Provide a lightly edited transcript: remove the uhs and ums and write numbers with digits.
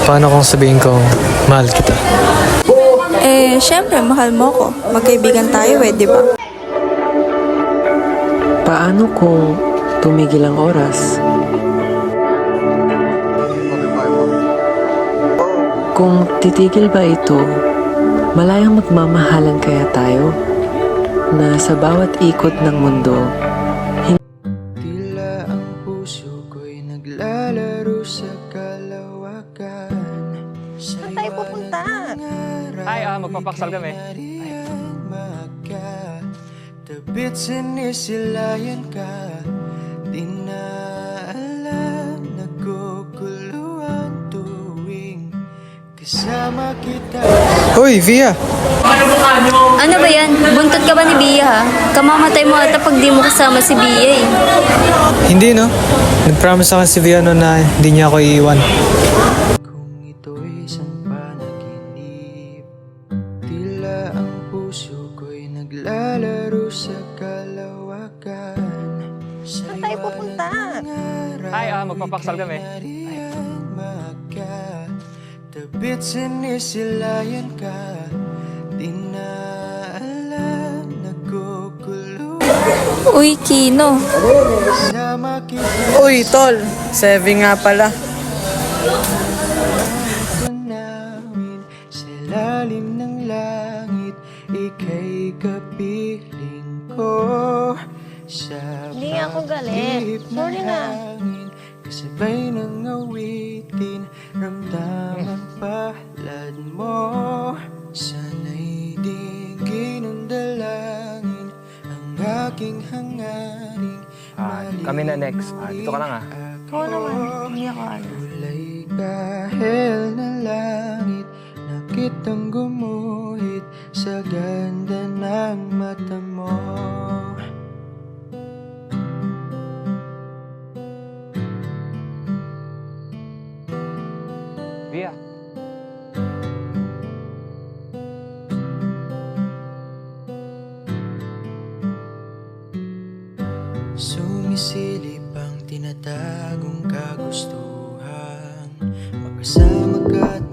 Paano kung sabihin ko, mahal kita? Syempre, mahal mo ko. Magkaibigan tayo di ba? Paano kung tumigil ang oras? Kung titigil ba ito, malayang magmamahalan kaya tayo? Na sa bawat ikot ng mundo, tila ang puso ko'y naglalaro sa kalawakan. Saan tayo pupunta? Ay, magpapaksal kami. Tabit sinisilayan ka, di na alam, nagkukuluan tuwing kasama kita. Hoy, Via! Ano ba yan? Buntot ka ba ni Bia ha? Kamamatay mo ata pag di mo kasama si Bia eh. Hindi, no? Nag-promise sa akin si Via no na hindi niya ako iiwan. Kung ito'y isang panaginip, tila ang puso ko'y naglalaro sa kalawakan. Saan tayo pupunta? Ay, magpapaksal kami. Tabit sinisilayan ka, di na alam, nagkukuluan Uy, Kino. kasama kita. Uy, tol! Saving nga pala. Tanawin sa lalim ng langit, ika'y kapiling ko. Sa Hindi nga ako galit. pagtihip ng Sorry na. hangin, kasabay ng awitin, ramdaman palad mo. Sana'y dinggin ng dalangin ang aking hangaring. Kami na next. Dito ka lang Oo naman. Hindi ako ano. Kulay kahel na langit na kitang gumuhit sa ganda ng mata mo. Via. Sumisilip ang tinatagong kagustuhan, magkasama ka at